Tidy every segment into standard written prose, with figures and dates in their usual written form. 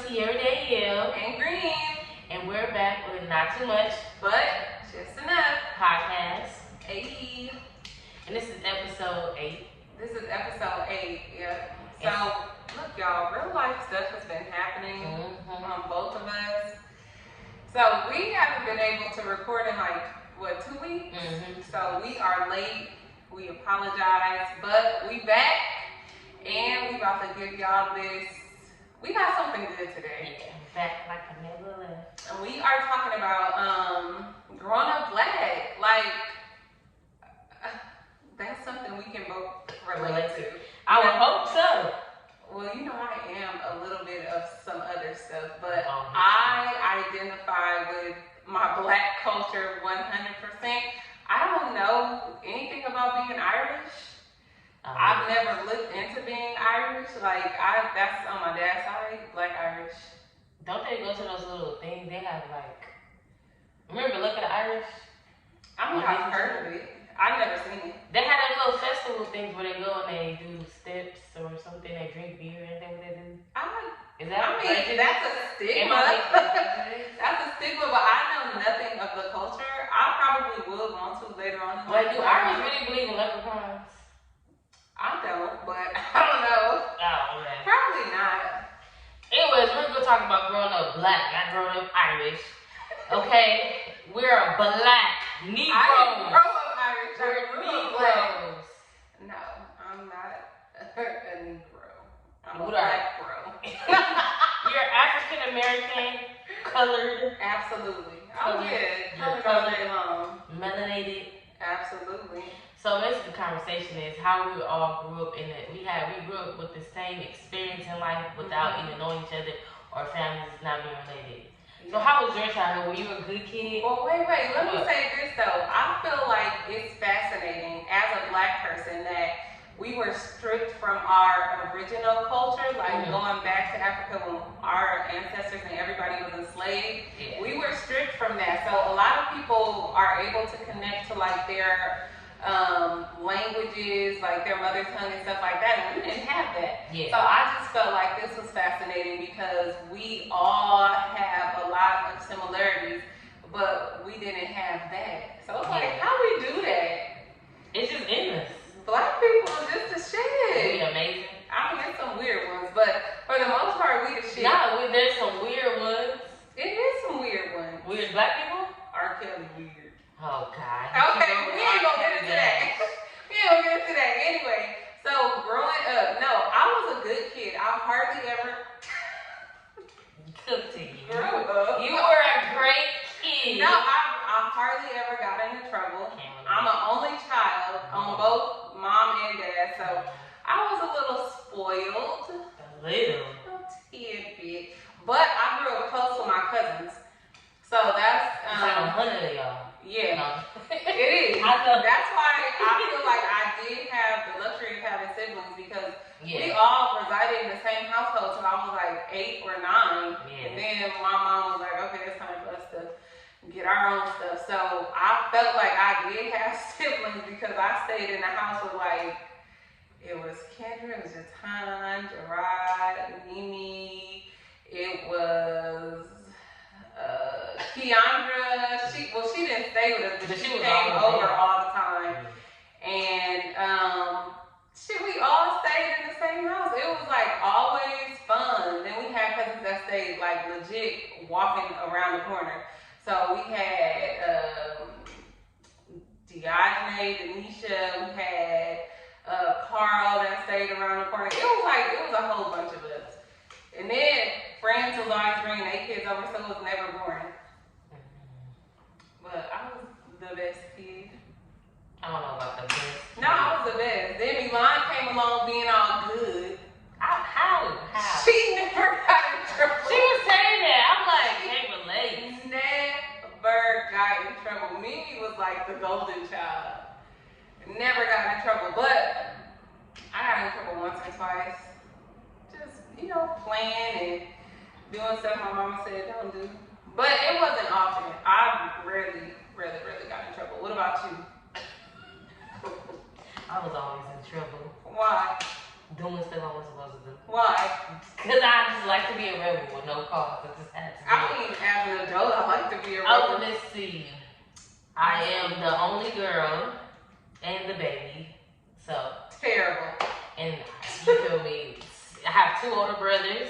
SierraDanielle and Green, and we're back with Not Too Much but Just Enough podcast. Ayy. And this is episode 8. This is episode 8, yeah. So, look, y'all, real life stuff has been happening on both of us. So, we haven't been able to record in like, 2 weeks? So, we are late. We apologize, but we back, and we about to give y'all this. We got something good today. Yeah, back like I never left. And we are talking about growing up black. Like, that's something we can both relate to. I would hope so. Well, you know, I am a little bit of some other stuff, but I identify with my black culture 100%. I don't know anything about being Irish. I've never looked into being Irish. Like, that's on my dad's side, black Irish. Don't they go to those little things? They have like, remember Look at the Irish? I mean, I've heard of it. I've never seen it. They have those little festival things where they go and they do steps or something. They drink beer and what they do. Is that that's a stigma. That's a stigma, but I know nothing of the culture. I probably would want to later on. Like, do Irish really believe in leprechauns? I don't, but I don't know. Oh, man. Probably not. Anyways, we're going to talk about growing up black, not growing up Irish. Okay? We're a black Negro. I didn't grow up Irish. We're Negroes. No, I'm not a Negro. I'm a What black bro. You're African American, colored. Absolutely. Colored. Oh, yeah. Colored all day long. Melanated. Absolutely. So basically the conversation is how we all grew up in it. We grew up with the same experience in life without even knowing each other or families not being related. So how was your childhood? Were you a good kid? Well, wait. Let me say this though. I feel like it's fascinating as a black person that we were stripped from our original culture, like going back to Africa when our ancestors and everybody was enslaved. Yeah. We were stripped from that. So a lot of people are able to connect to like their languages, like their mother tongue and stuff like that, and we didn't have that. Yeah. So I just felt like this was fascinating because we all have a lot of similarities, but we didn't have that. So it's like, how we do that? It's just in us. Black people are just the shit. We amazing. I mean, there's some weird ones, but for the most part, we the shit. Nah, there's some weird ones. It is some weird ones. Weird black people? R. Kelly weird. Oh, God. Okay, we ain't gonna get into that. We ain't gonna get into that. Anyway, so growing up, no, I was a good kid. I hardly ever Good to you. grew up. You were a great kid. No, I hardly ever got into trouble. I'm an only child on both mom and dad, so I was a little spoiled. A little. A tidbit. But I grew up close with my cousins. So that's it's like 100 of y'all. Yeah. No. It is. I know. That's why I feel like I did have the luxury of having siblings because we all resided in the same household till I was like 8 or 9. And then my mom was like, okay, it's time for us to get our own stuff. So I felt like I did have siblings because I stayed in the house with like, it was Kendra, it was Jatan, Gerard, Mimi, it was Keandra. She didn't stay with us, but she came over all the time. And we all stayed in the same house. It was like always fun. Then we had cousins that stayed like legit walking around the corner. So we had Diogene, Denisha, we had Carl that stayed around the corner. It was a whole bunch of us. And then friends was always bringing their kids over, so it was never boring. But I was the best kid. I don't know about the best. No, I was the best. Then Milan came along being all good. How? She never got in trouble. She was saying that. I'm like, can't relate. Never got in trouble. Mimi was like the golden child. Never got in trouble, but I got in trouble once or twice. Just, playing and doing stuff my mama said don't do. But it wasn't often. I rarely got in trouble. What about you? I was always in trouble. Why? Doing stuff I wasn't supposed to do. Why? Because I just like to be a rebel with no cause. I just had to be. I mean, as an adult, I like to be a rebel. Oh, let's see. I am the only girl and the baby. So. Terrible. And you feel me? I have 2 older brothers.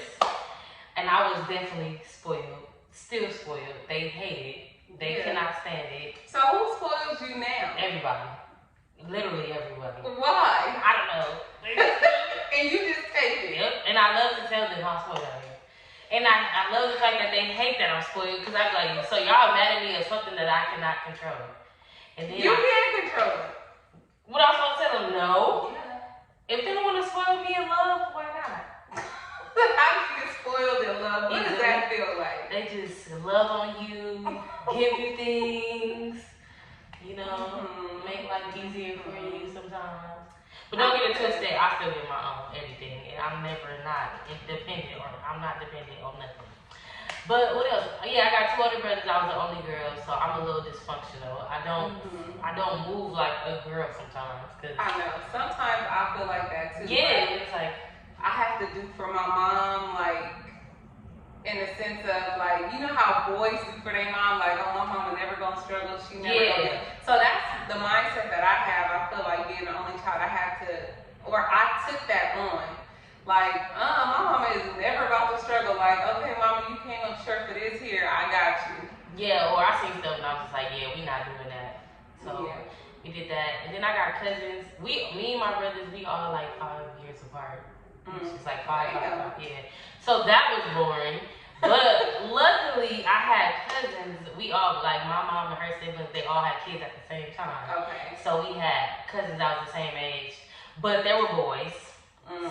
And I was definitely spoiled. Still spoiled. They hate it. They cannot stand it. So who spoils you now? Everybody. Literally everybody. Why? I don't know. And you just take it. Yep. And I love to tell them how spoiled I am. And I love the fact that they hate that I'm spoiled because I'm like, so y'all mad at me or something that I cannot control. And then you can't control it. What I was supposed to tell them? No. Yeah. If they don't want to spoil me in love, why not? How do you get spoiled in love? What does that feel like? They just love on you, give you things, you know, make life easier for you sometimes. But don't get it twisted, I still get my own everything, and I'm never not independent, or I'm not dependent on nothing. But what else? Yeah, I got 2 older brothers. I was the only girl, so I'm a little dysfunctional. I don't move like a girl sometimes. Cause I know. Sometimes I feel like that too. Yeah, it's like I have to do for my mom, like in the sense of like, you know how boys do for their mom, like, oh, my mama never gonna struggle, she never gonna. So that's the mindset that I have. I feel like being the only child, I have to, or I took that on. Like, my mama is never about to struggle. Like, okay, mama, you came up short for this here, I got you. Yeah, or I seen stuff and I was just like, yeah, we not doing that. So we did that. And then I got cousins. Me and my brothers, we all like 5 years apart. It's like 5, yeah. So that was boring. But luckily, I had cousins. We all, like my mom and her siblings, they all had kids at the same time. Okay. So we had cousins that was the same age. But they were boys.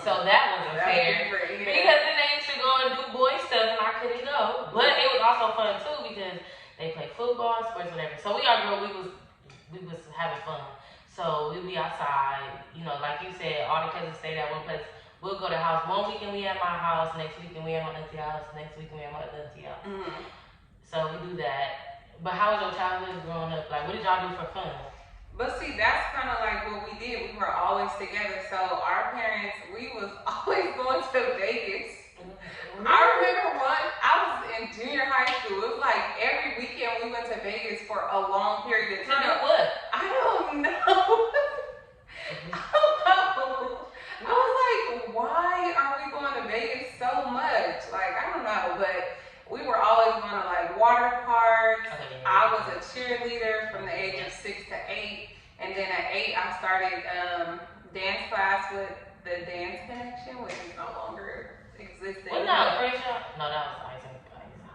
So that wasn't fair. Because then they used to go and do boy stuff and I couldn't go. But it was also fun too because they played football, sports, whatever. So we all grew, we was having fun. So we'd be outside, you know, like you said, all the cousins stayed at one place. We'll go to the house. One weekend we at my house, next weekend we at my auntie house, next weekend we at my auntie house. So we do that. But how was your childhood growing up? Like, what did y'all do for fun? But see, that's kind of like what we did. We were always together. So our parents, we was always going to Vegas. I remember I was in junior high school. It was like every weekend we went to Vegas for a long period of time. To do what? I don't know. I was like, why are we going to Vegas so much? Like, I don't know, but we were always going to like water parks. I was a cheerleader from the age of 6 to 8. And then at 8, I started dance class with the Dance Connection, which is no longer existing. Well, no, pretty sure. No, that was Ice and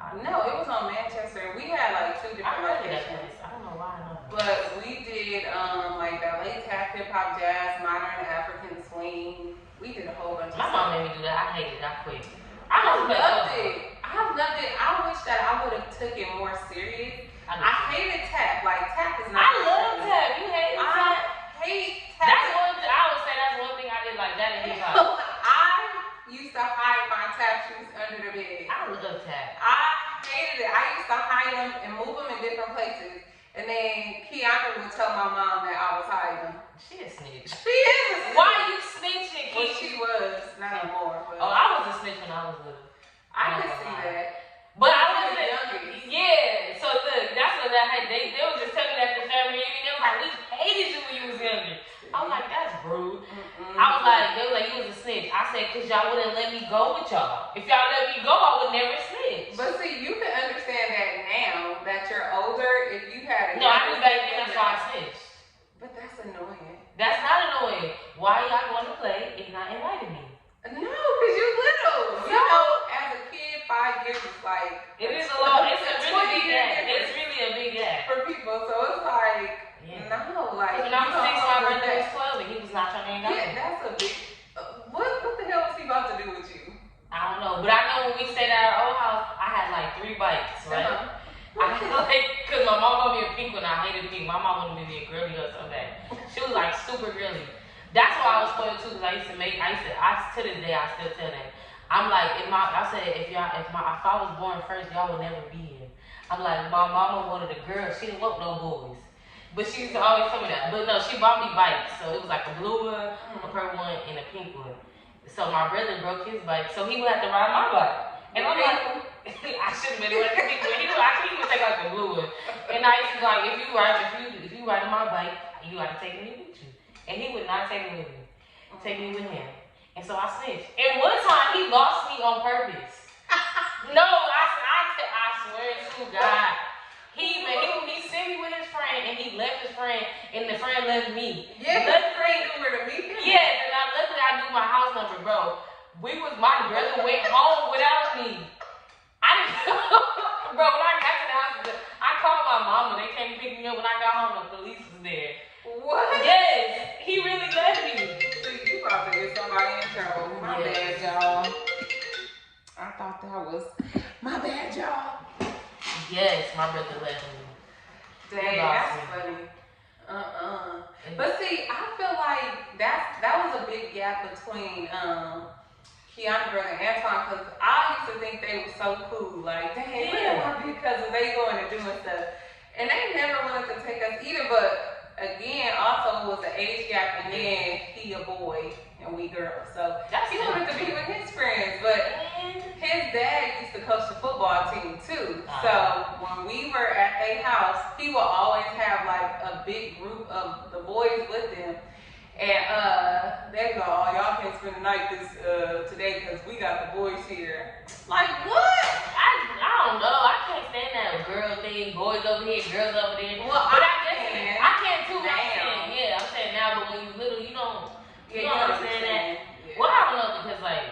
Hot. No, it was on Manchester. We had like 2 different locations. I don't know why I know. But we did like ballet, tap, hip hop, jazz, modern African swing. We did a whole bunch of stuff. My mom made me do that. I hated it. I quit. I loved it. I wish that I would have took it more serious. I hated tap. Like, tap is not. I love tap. You hate tap? I hate tap. That's one thing. I would say that's one thing I did like that in hip hop. I used to hide my tap shoes under the bed. I love tap. I hated it. I used to hide them and move them in different places. And then Kiana would tell my mom that I was hiding them. She a snitch. She is a snitch. Why are you snitching, Keisha? Well, she was. Not anymore. But oh, I was a snitch when I was little. I could see that. But I wasn't. Yeah. So look, that's what I had. They was just telling me that the family reunion. They was like, we hated you when you was younger. I was like, that's rude. I was like, they were like, you was a snitch. I said, cause y'all wouldn't let me go with y'all. If y'all let me go, I would never snitch. But see, you can understand that now that you're older. If you had a no, I knew back then that's why I snitched. But that's annoying. That's not annoying. Why y'all going to play if not inviting me? No, cause you little. You know, as a kid, 5 years is like. It is a lot. It's a really big gap. It's really a big gap for people. So it's like, no, like. When I was 6, my birthday was 12, and he was not trying to hang out. Yeah, that's a big. What the hell was he about to do with you? I don't know, but I know when we stayed at our old house, I had like 3 bikes, right? I like, cause my mom bought me a pink one. I hated pink. My mom wanted me to be a girly girl so bad. She was like super girly. That's why I was spoiled too, cause I used to to this day I still tell them. I'm like, if I was born first, y'all would never be here. I'm like, my mama wanted a girl. She didn't want no boys. But she used to always tell me that. But no, she bought me bikes. So it was like a blue one, a purple one, and a pink one. So my brother broke his bike, so he would have to ride my bike. And I'm like, I shouldn't have been with him. I couldn't even take like the blue one. And I used to be like, if you ride my bike, you gotta take me with you. And he would not take me with me. Take me with him. And so I snitched. And one time he lost me on purpose. No, I swear to God. He sent me with his friend and he left his friend and the friend left me. Yeah, the friend knew where to meet him. Yes, and luckily I knew my house number, bro. My brother went home without me. I didn't bro, when I got to the house, I called my mama. They came to pick me up. When I got home, the police was there. What? Yes, he really left me. So you about to get somebody in trouble. My bad, y'all. I thought that was my bad, y'all. Yes, my brother left me. Dang, that's funny. But see, I feel like that was a big gap between Keanu brother and Antoine, because I used to think they were so cool. Like, dang, look at my big cousins, they going and doing stuff. And they never wanted to take us either, but again, also it was an age gap, and then he a boy and we girls. So he wanted to be with his friends, but his dad used to coach the football team too. So when we were at their house, he would always have like a big group of the boys with him. And they go, oh, y'all can't spend the night today because we got the boys here. Like, what? I don't know. I can't stand that girl thing. Boys over here, girls over there. Well, but I can too. I'm saying now, but when you little, you don't understand that. Yeah. Well, I don't know, because like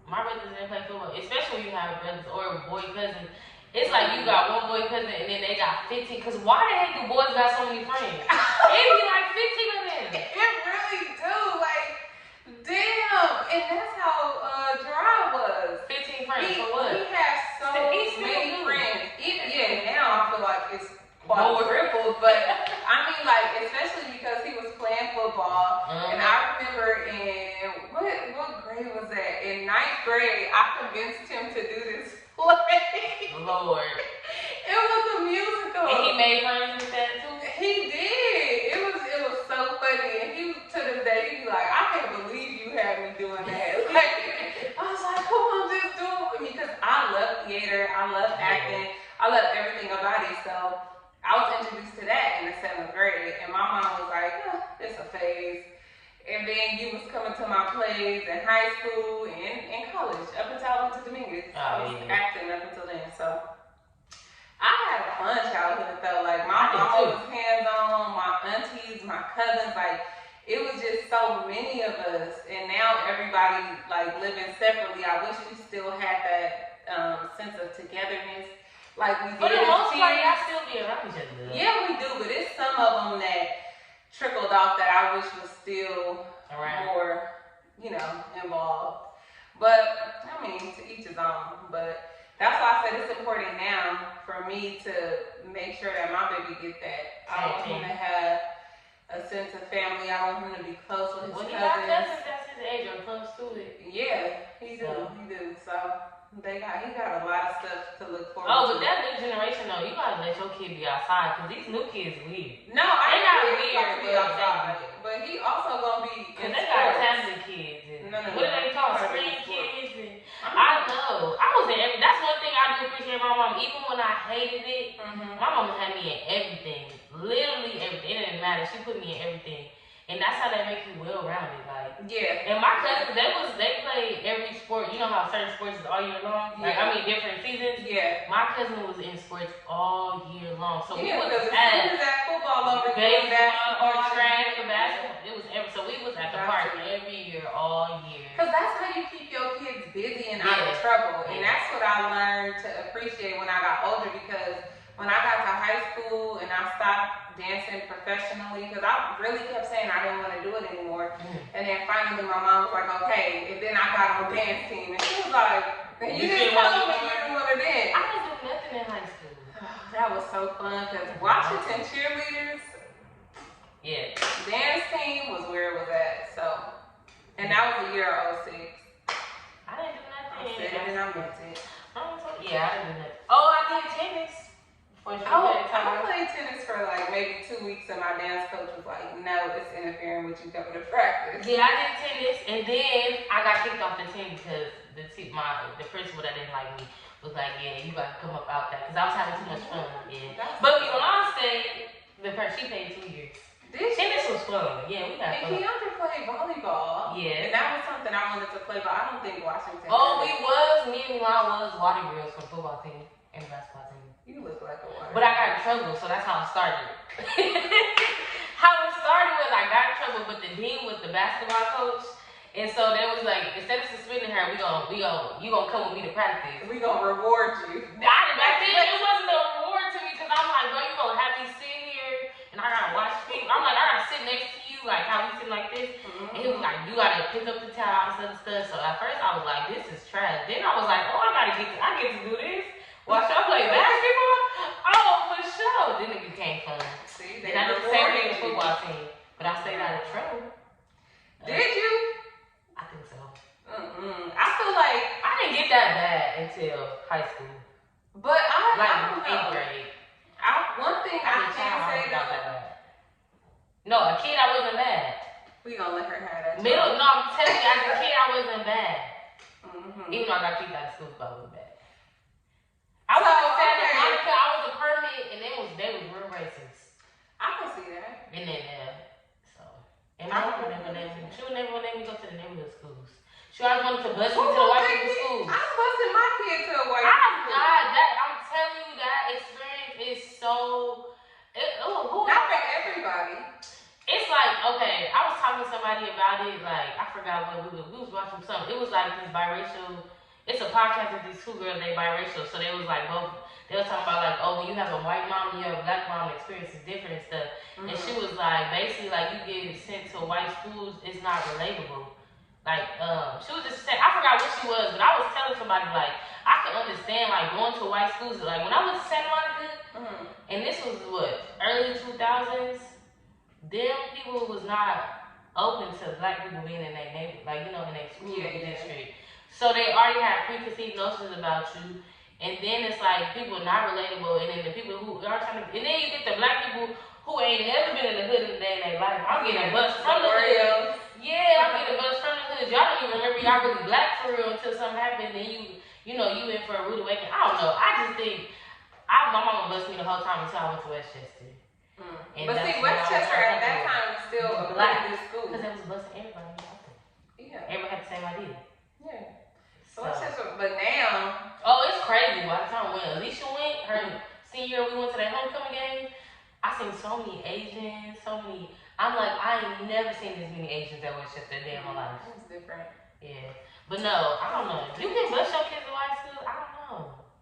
my brothers didn't play football, especially when you have brothers or boy cousins. It's like you got one boy cousin and then they got 15. Cause why the heck do boys got so many friends? It be like 15 of them. It really do. Like, damn. And that's how Gerard was. 15 friends. For what? He has so many friends. Now I feel like it's quadrupled. But I mean, like, especially because he was playing football. And I remember in what grade was that? In 9th grade, I convinced him to do this play. Lord. It was a musical. And he made friends with that too? He did. It was so funny. And he, to this day, he'd be like, I can't believe you had me doing that. Like, I was like, come on, just do it with me. Because I love theater. I love acting. I love everything about it. So I was introduced to that in the 7th grade. And my mom was like, it's a phase. And then you was coming to my plays in high school and in college, up until I went to Dominguez. I was acting up until then. So I had a fun childhood. It felt like my mama was hands-on, my aunties, my cousins, like it was just so many of us. And now everybody like living separately. I wish we still had that sense of togetherness. Like we did. For the most part, y'all still be around each other. Yeah, we do, but it's some of them that trickled off that I wish was still more, involved. But I mean, to each his own. But that's why I said it's important now for me to make sure that my baby get that. I want him to have a sense of family. I want him to be close with his cousins. Well, he got cousins that's his age or close to it. Yeah, he do. So he got a lot of stuff to look forward to. Oh, but that new generation though, you gotta let your kid be outside, because these new kids weird. No, they not weird, be outside. But he also gonna be in they sports. got tablet kids and what do they call screen kids? And I know. I was in every. That's one thing I do appreciate my mom. Even when I hated it, my mom had me in everything. Literally everything. It didn't matter. She put me in everything. And that's how they make you well-rounded, like. Yeah. And my cousins, they play every sport. You know how certain sports is all year long? Like, I mean, different seasons? Yeah. My cousin was in sports all year long. So we was at football over baseball or track or basketball. It was so we was at the park every year, all year. Because that's how you keep your kids busy and out of trouble. And that's what I learned to appreciate when I got older, because when I got to high school and I stopped dancing professionally, because I really kept saying I didn't want to do it anymore. And then finally my mom was like, okay. And then I got on dance team, and she was like, you didn't tell me you didn't want to dance. I didn't do nothing in high school. That was so fun, because Washington cheerleaders, dance team was where it was at. So, and that was the year of 06. I didn't do nothing. I said it and I meant it. I didn't do nothing. Oh, I did tennis. I played tennis for like maybe 2 weeks, and my dance coach was like, "No, it's interfering with you coming to practice." Yeah, I did tennis, and then I got kicked off the team because the principal that didn't like me was like, "Yeah, you got to come up out there," because I was having too much fun. Yeah, but Milan stayed. She paid 2 years. Tennis was fun. Yeah, we got fun. And Keandra played volleyball. Yeah, and that was something I wanted to play, but I don't think Washington. Me and Milan was water girls for the football team and the basketball team. You look like a water. But I got in trouble, so that's how it started. How it started was I got in trouble, but the dean was the basketball coach, and so they was like, instead of suspending her, you gonna come with me to practice. We gonna reward you. Back then it wasn't a reward to me because I'm like, bro, you gonna have me sit here and I gotta watch people. I'm like, I gotta sit next to you, like how we sit like this. And he was like, you gotta pick up the towels and stuff. So at first I was like, this is trash. Then I was like, oh, I get to do this. Watch y'all play basketball? Oh, for sure. Then it became fun. See, then I did the same thing with the football team. But I stayed out of trouble. Did you? I think so. I feel like I didn't get that bad until high school. But I don't know. 8th grade. One thing I can't say though. No, a kid I wasn't bad. We gonna let her have that. No, I'm telling you, as a kid I wasn't bad. Even though I got kicked out of school, but I was bad. I was in Santa Monica. I was a permit, and they was real racist. I can see that. And then and my mom she would never let me go to the neighborhood schools. She always wanted to bus me to the white people schools. I'm busting my kid to a white people school. I'm telling you, that experience is so. Not for everybody. It's like, okay, I was talking to somebody about it. Like, I forgot what we was watching something. It was like this biracial. It's a podcast with these 2 girls, they biracial. So they was like both. They were talking about like, oh, when you have a white mom and you have a black mom, the experience is different and stuff. And she was like, basically, like you get sent to white schools, it's not relatable. Like, she was just saying, I forgot what she was, but I was telling somebody like, I could understand like going to white schools. Like when I went to Santa Monica, and this was what, early 2000s. Them people was not open to black people being in their neighborhood, like in their school district. So they already had preconceived notions about you. And then it's like people not relatable, and then the people who are trying to, and then you get the black people who ain't never been in the hood in a day in their life. I'm getting a bus from the hood. Yeah, I'm getting a bus from the hood. Y'all don't even remember y'all really black for real until something happened. Then you in for a rude awakening. I don't know. I just think my mama busted me the whole time until I went to Westchester. But see, Westchester at that time was still a black school. Because it was busting everybody. Yeah. Everybody had the same idea. Yeah. So Westchester, but now. Oh, it's crazy. By the time when Alicia went, her senior year, we went to that homecoming game. I seen so many Asians, I'm like, I ain't never seen this many Asians at Westchester a day in my life. It's different. Yeah. But no, I don't know. You can bus your kids to white school? I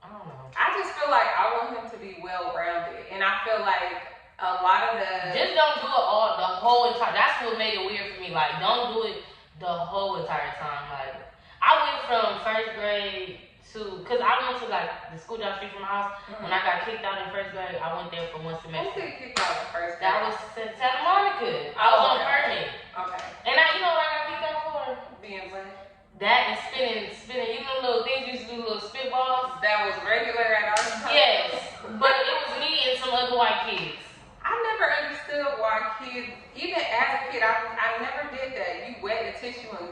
don't know. I just feel like I want him to be well-rounded. And I feel like a lot of just don't do it the whole entire. That's what made it weird for me. Like, don't do it the whole entire time. Like, I went from 1st grade to, because I went to like the school down the street from my house. When I got kicked out in 1st grade, I went there for 1 semester. Who did kicked out in 1st grade? That was Santa Monica. I was on permit. Okay. And you know what I got kicked out for? Being black. That and spinning. You know, little things you used to do, little spitballs. That was regular at our time. Yes, but it was me and some other white kids. I never understood why kids, even as a kid, I never did that. You wet the tissue and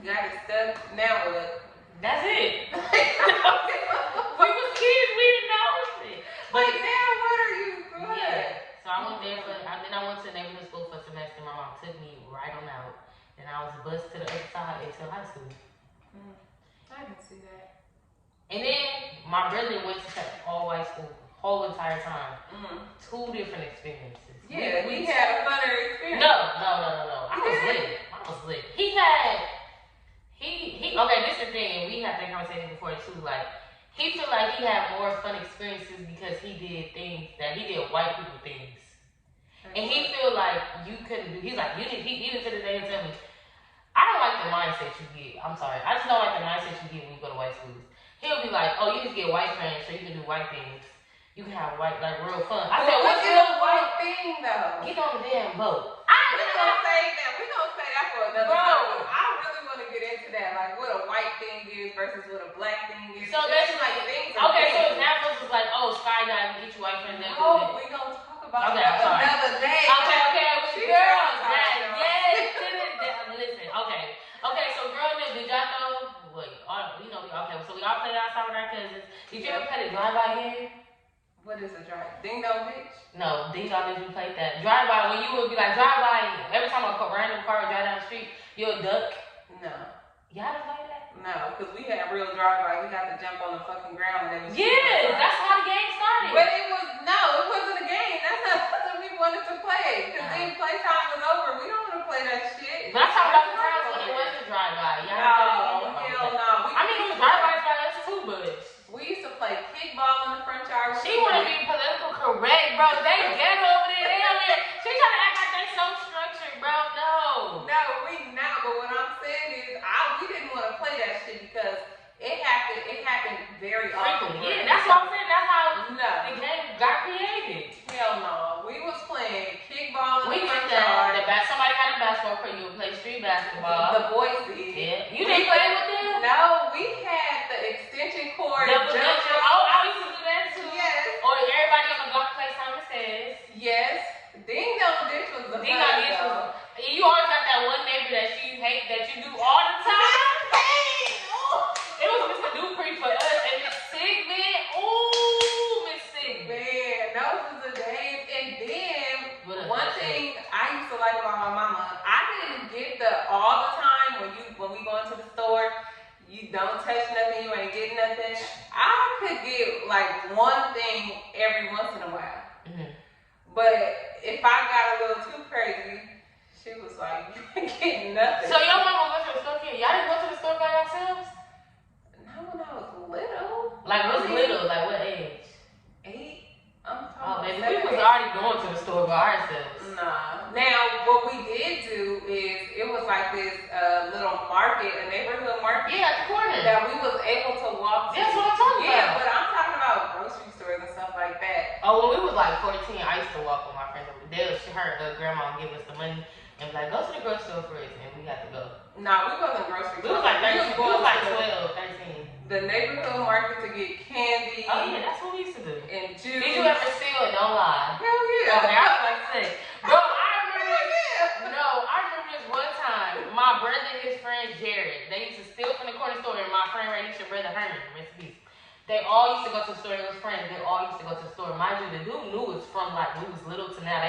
got it stuck. Now what? That's it. We was kids, we didn't know it. But now what are you doing? Yeah. So I went there then I went to neighborhood school for a semester. My mom took me right on out. And I was bused to the other side until high school. I can see that. And then my brother went to all white school whole entire time. 2 different experiences. Yeah, we had a funner experience. No. I was lit. He okay, this is the thing, and we had that conversation before too. Like, he feel like he had more fun experiences because he did white people things. And he feel like you couldn't do. He's like, even to the day, he'll tell me, I don't like the mindset you get. I'm sorry, I just don't like the mindset you get when you go to white schools. He'll be like, oh, you just get white friends so you can do white things. You can have white, like, real fun. I said, what's the white thing though? Get on the damn boat. We're gonna say that for another time. I really want to get into that, like what a white thing is versus what a black thing is. So basically, like things. Okay, so examples is like, oh, skydiving, get you boyfriends that do Oh, it. we gonna talk about Okay, that I'm sorry. another day. Okay, She girls, traumatized, listen, okay, so growing up, did y'all know, so we all played outside with our cousins. Did you ever play the drive-by game? What is a drive? Ding dong ditch? No, ding dong ditch, we played that. Drive-by, when you would be like, drive-by, every time a random car would drive down the street, you'll duck. No. Y'all didn't play that? No, because we had real drive-by. We had to jump on the fucking ground. And That's how the game started. But it wasn't a game. That's not something we wanted to play. Because then playtime was over. We don't want to play that shit. But I'm talking about the times when it wasn't drive-by. Hell no. I mean, it was drive-bys by us too, but we used to play kickball in the front yard. She want to be political correct, bro. They get over there. She trying to act like they so structured, bro. No, we not. But what I'm saying is, we didn't want to play that shit because it happened very often. Yeah, that's what I'm saying. That's how the game got created. Hell no. We was playing kickball in the front did yard. that. Somebody had a basketball court. You would play street basketball. The boys did. Yeah. You didn't play with them? No, we had the extension cord. I used to do that too. Yes. Or everybody on the block play Simon Says. Yes. Ding dong ditch was the Ding dong ditch was. You always got that one neighbor that you hate that you do all the time. It was Mr. Dupree for us and Miss Sigmund. Ooh, Miss Sigmund. Man, those was the days. And then one thing I used to like about my mama, I didn't get the all the time when we go into the store, you don't touch nothing, you ain't getting nothing. I could get like one thing every once in a while. Mm-hmm. But if I got a little too crazy, she was like, you ain't getting nothing. So your mama went to the store here. Y'all didn't go to the store by yourselves? Not when I was little. Like what's little? Like what age? 8. I'm talking baby, we was already going to the store by ourselves. Nah. Now, what we did do is, it was like this little market, a neighborhood market. Yeah, at the corner. That we was able to walk to. That's what I'm talking about. Yeah, but I'm talking about grocery stores and stuff like that. Oh, when we was like 14, I used to walk with my friends. Her grandma give us the money and be like, go to the grocery store for us, and we had to go. Nah, we wasn't grocery store. We was like 13. We was like 12, 13. The neighborhood market to get candy. Oh yeah, that's what we used to do. And juice. Did you ever steal it? Don't lie. Hell yeah. Okay, I was about to say. Bro, I remember this one time. My brother and his friend Jared, they used to steal from the corner store, and my friend Radisha, brother Herman, rest in peace. They all used to go to the store. It was friends. They all used to go to the store. Mind you, the dude knew us from like we was little to now.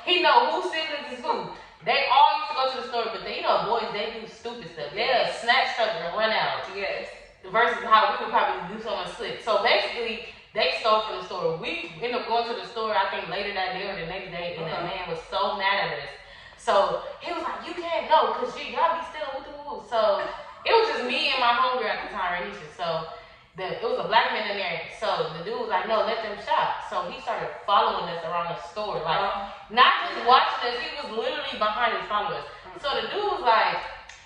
He know whose siblings is who. They all used to go to the store, but boys, they do stupid stuff. They'll snatch something and run out. Yes. Versus how we would probably do something slick. So basically, they stole from the store. We ended up going to the store, I think later that day or the next day, and that man was so mad at us. So he was like, you can't go because y'all be stealing woo. So it was just me and my homegirl at the time, Radisha. So it was a black man in there. So the dude was like, no, let them shop. So he started following us around the store. Like, not just watching us, he was literally behind us following us. So the dude was like,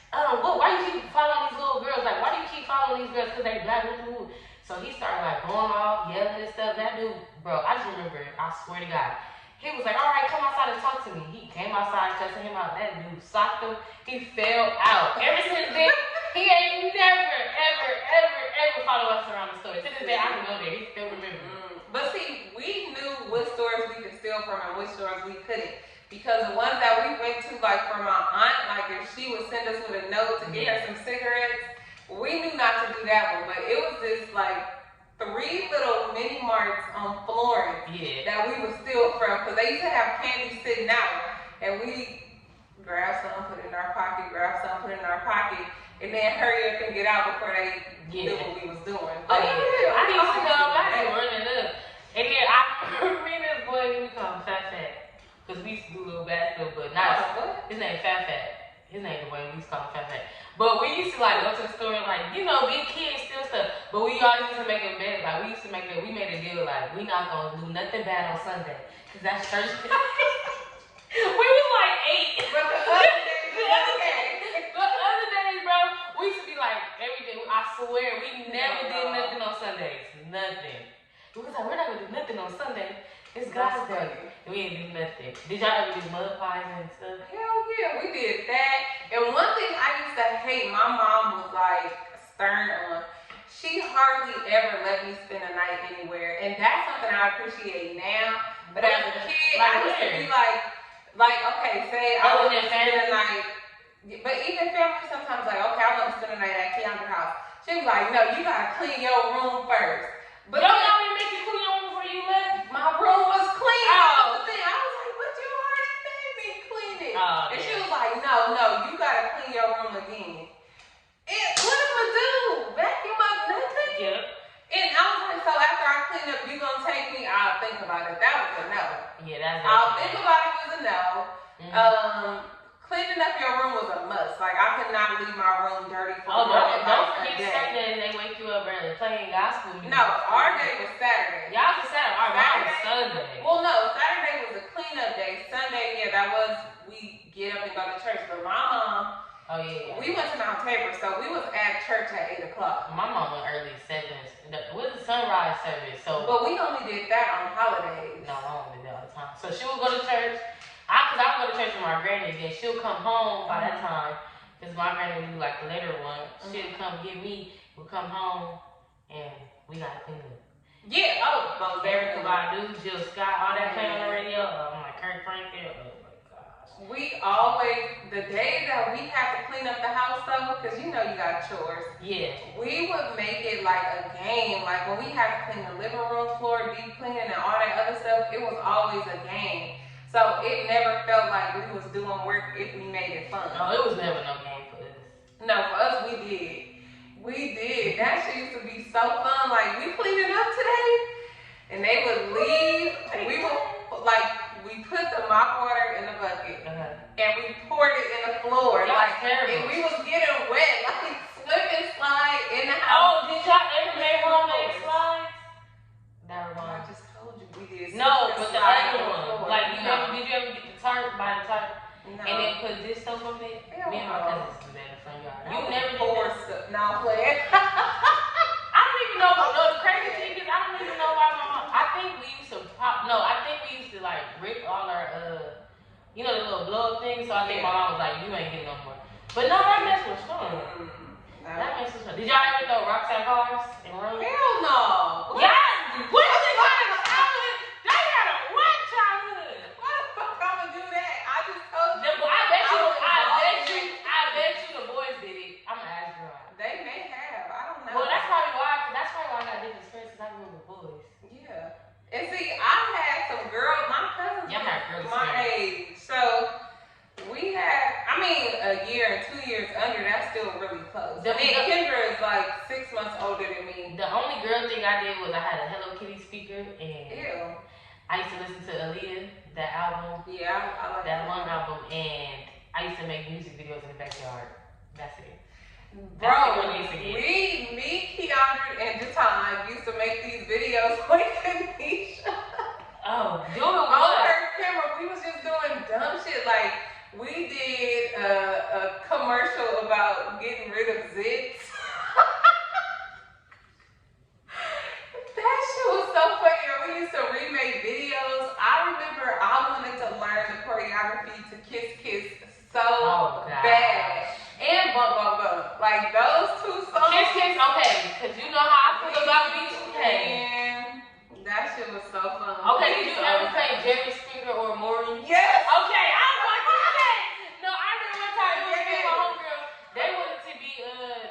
why you keep following these little girls? Like, why do you keep following these girls? Because they black. Woo. So he started like going off, yelling and stuff. That dude, bro, I just remember, I swear to God. He was like, all right, come outside and talk to me. He came outside, cussing him out. That dude socked him. He fell out. Ever since then, he ain't never followed us around the store. To this day, I can go there. He still remember. But see, we knew what stores we could steal from and which stores we couldn't. Because the ones that we went to, like for my aunt, like if she would send us with a note to get her some cigarettes, we knew not to do that one. But it was just like 3 little mini marts on Florence that we would steal from. Because they used to have candy sitting out. And we grab some, put it in our pocket, and then hurry up and get out before they knew what we was doing. Oh yeah, I used to go back and running up. And then me and this boy, we call him Fat. Because we used to do little bad stuff, but not, his name Fat. His name the way we used to call him Fat. But we used to like go to the store and like, big kids, steal stuff. But we always used to make a bet, like we made a deal like, we not gonna do nothing bad on Sunday. Because that's church. We was like 8. But the other days, bro, we used to be like, every day, I swear, we never did nothing on Sundays. Nothing. We was like, we're not gonna do nothing on Sunday. It's God's day. We ain't do nothing. Did y'all ever do mud pies and stuff? Hell yeah, we did that. And one thing I used to hate, my mom was like stern on. she hardly ever let me spend a night anywhere, and that's something I appreciate now. But as a kid, I used to be like, okay, say I want to spend a night, but even family sometimes like, okay, I want to spend a night at Keandra's house. She was like, no, you gotta clean your room first. But your mommy make you clean your room before you left? My room was clean. Oh. But then I was like, but you already made me clean it. Oh, and she was like, no, you gotta clean your room again. And what am I do? Vacuum up nothing? Yep. And I was like, so after I clean up, you gonna take me? I'll think about it. That was a no. Yeah, that's I'll think about it was a no. Cleaning up your room was a must. Like, I could not leave my room dirty for don't forget Sunday they wake you up early playing gospel music. No, our day was Saturday. Y'all was Saturday. Our mine was Sunday. Well, no, Saturday was a cleanup day. Sunday, yeah, that was, we get up and go to church. But my mom, we went to Mount Tabor, so we was at church at 8 o'clock. My mom went early 7. With the sunrise service. But we only did that on holidays. No, I only did that all the time. So she would go to church. Cause I would go to church with my granny, then she'll come home by that time. Cause my granny would be like the later one. She'll come get me. We'll come home and we gotta clean up. Yeah. Most everything I do, Jill Scott, all that playing on the radio. I'm like Kirk Franklin. Oh my gosh. We always, the day that we have to clean up the house though, cause you know you got chores. Yeah. We would make it like a game. Like when we had to clean the living room floor, deep cleaning and all that other stuff, it was always a game. So it never felt like we was doing work if we made it fun. No, it was never no game for us. No, for us, we did. We did. That shit used to be so fun. Like, we cleaning up today, and they would leave. We would, like, we put the mop water in the bucket, and we poured it in the floor. Like, terrible. And we was getting wet, like, slip and slide in the house. Oh, did y'all ever make homemade slides? Never mind. I just told you we did. No, but the other one. Like, did you ever get the tarp, buy the tarp, and then put this stuff on it? Me and my cousins do that in the front yard. You never did that? No, playing. I don't even know. The crazy thing is, I don't even know why my mom. I think we used to like rip all our the little blow up things. So I think my mom was like, you ain't getting no more. But no, that mess was fun. That mess was fun. Did y'all ever throw rocks at cars in rooms? Hell no. Yeah. What is it kind of childhood? They had a what childhood? Why the fuck I'ma do that? I just told you. I bet you the boys did it. I'm gonna ask you why. They may have. I don't know. Well, that's probably why I got different experiences. I grew up with boys. Yeah. And see, I had some girls, my cousins my age. So we had, a year and 2 years under, that's still really close. Kendra is like 6 months older than me. The only girl thing I did was I had a Hello Kitty speaker and Ew. I used to listen to Aaliyah, that album. Yeah, I like that one album, and I used to make music videos in the backyard. That's it. Bro, me, Keandra, and Jatan used to make these videos with Kanisha. Oh, doing what? On her camera, we was just doing dumb shit. Like, we did a commercial about getting rid of zits. That shit was so funny. We used to remake videos. I remember I wanted to learn the choreography to Kiss Kiss so bad. And Bump Bump Bump. Like, those two songs. Kiss Kiss, okay. Because you know how I feel about B2K. Man, that shit was so fun. Okay, did you ever play Jerry Springer or Maury? Yes. Okay, I was like, what is that? No, I remember one time it was me and my homegirl. They wanted to be,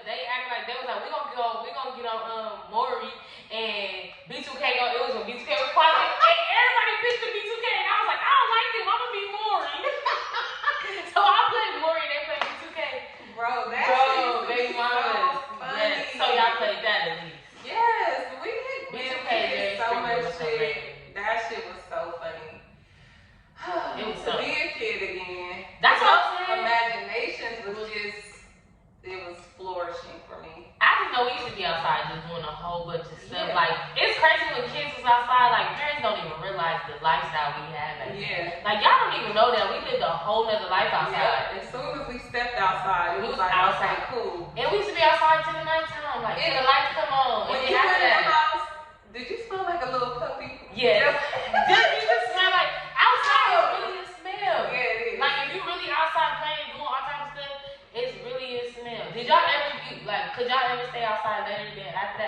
they acted like, they was like, we're gonna get on Maury and B2K, it was when B2K was popping. And everybody picked the B2K. And I was like, I don't like them. I'm gonna be Maury. So I played Maury and they played B2K. Bro, that shit baby mamas. So funny. Yes. So y'all played that at least. Yes, we did so much shit. That shit was so funny. It was to be a kid again. That's what I'm saying. Imaginations was just, it was flourishing for me. I just know we used to be outside just doing a whole bunch of stuff. Like, it's crazy when kids was outside, like, parents don't even realize the lifestyle we have. Like, y'all don't even know that we lived a whole nother life outside. Yeah. As soon as we stepped outside, it was like, outside. Okay, cool. And we used to be outside till the nighttime, like, till the lights come on. When you went in the house, did you smell like a little puppy? Yes. You just smell like, outside is really a smell. Yeah, it is. Like, if you really outside playing, doing all types of stuff, it's really a smell. Did y'all ever, could y'all ever stay outside later than after that?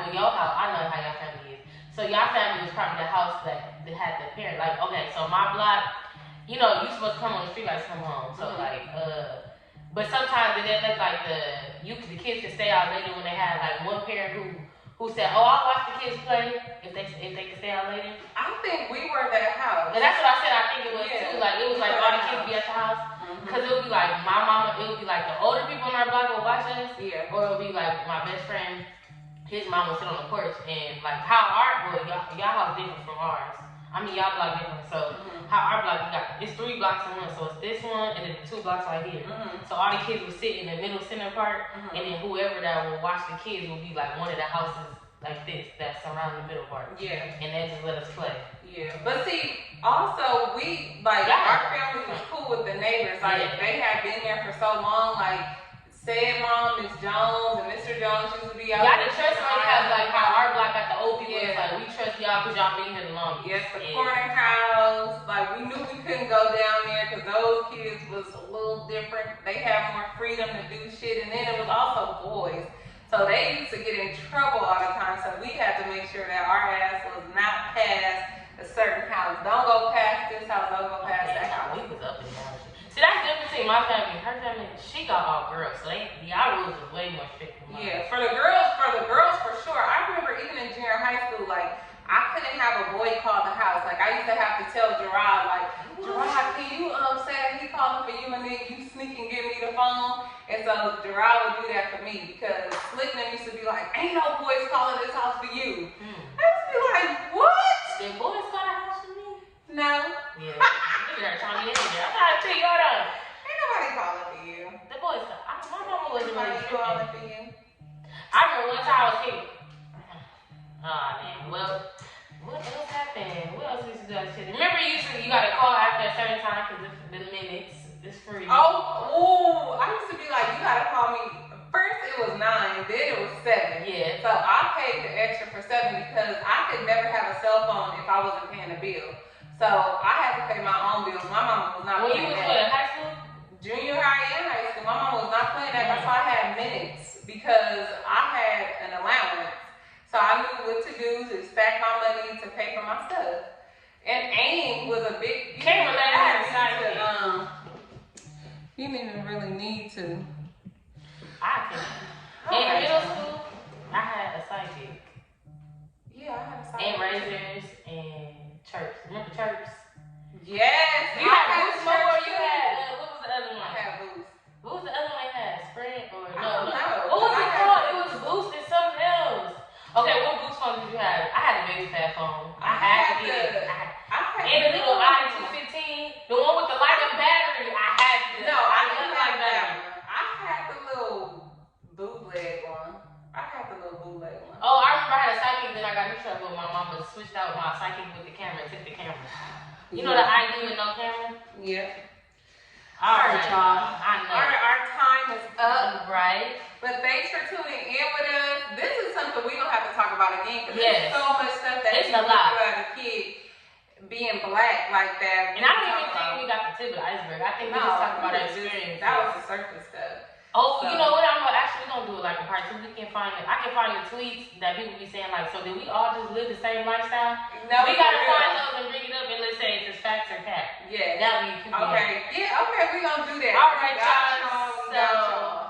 well, your house, I know how your family is. So your family was probably the house that had the parent. Like, okay, so my block, you know, you supposed to come on the street lights come home. So like, but sometimes they let like the kids can stay out later when they have like one parent who said, oh, I'll watch the kids play if they can stay out later. I think we were that house. And that's what I said. I think it was too. Like it was like all the kids be at the house because it would be like my mama. It would be like the older people in our block would watch us. Yeah. Or it would be like my best friend. His mom would sit on the porch and like how y'all house different from ours. I mean y'all block different. So how our block it's 3 blocks in one. So it's this one and then 2 blocks right here. So all the kids would sit in the middle center part and then whoever that will watch the kids will be like one of the houses like this that surround the middle part. Yeah. And they just let us play. Yeah. But see, also we like our family was cool with the neighbors. Like they had been there for so long, like Said Mom, Miss Jones, and Mr. Jones used to be out there. Y'all the trust like have like how our block got the old people. It's like we trust y'all because y'all been here the longest. Yes, the corner house. Like we knew we couldn't go down there because those kids was a little different. They had more freedom to do shit, and then it was also boys. So they used to get in trouble all the time. So we had to make sure that our ass was not past a certain house. Don't go past this house. Don't go past that house. We was up and down. See, that's different between my family and her family. She got all girls, so y'all rules was way more strict than mine. Yeah, for the girls for sure. I remember even in junior high school, like I couldn't have a boy call the house. Like I used to have to tell Gerard, like, Gerard, can you say he calling for you and then you sneak and give me the phone? And so Gerard would do that for me because Slick and them used to be like, ain't no boys calling this house for you. I used to be like, what? Did boys call the house for me? No. Yeah. Look at her trying to get in there. I'm trying to tell you, hold on. Ain't nobody calling for you. The boys, my mama wasn't really calling for you. I remember one time I was here. Oh man, well, what else happened? What else used to do that shit? Remember you gotta call after a certain time because the minutes is free. Oh, I used to be like, you gotta call me. First it was 9, then it was 7. Yeah. So I paid the extra for 7 because I could never have a cell phone if I wasn't paying a bill. So I had to pay my own bills. My mama was not paying that. When you was in high school? Junior high and high school. My mama was not paying that. That's why I had minutes because I had an allowance. So I knew what to do to stack my money to pay for my stuff. And AIM was a big. You didn't even really need to. I can. In middle school, I had a sidekick. Yeah, I had a sidekick. And razors and chirps. Remember chirps? Yes. You had Boost Mobile or you had, what was the other one? I had Boost. What was the other one you had? Sprint or I don't know. What was it called? It was Boost and something else. Okay, what Boost phone did you have? I had a baby fat phone. I had to get it. And the little i215, the one with the light up battery. I had to. No, I didn't like have that one. I had the little bootleg one. Oh, I remember I had a sidekick, then I got in trouble with my mama switched out my sidekick with the camera and took the camera. You know the ID with no camera? Yeah. Alright, y'all. I know. Our time is up. Right. But thanks for tuning in with us. This is something we don't have to talk about again because there's so much stuff that it's you a lot. do as a kid being black like that. And I don't even think we got the tip of the iceberg. I think we just talked about our experience. That was the surface stuff. Oh, so. You know what? We're gonna do it like a part 2. I can find the tweets that people be saying like, so did we all just live the same lifestyle? No, we gotta find those and bring it up and let's say it's facts or cat. Yeah. That would be cool. Okay. Yeah. Okay. We gonna do that. All right, y'all. So.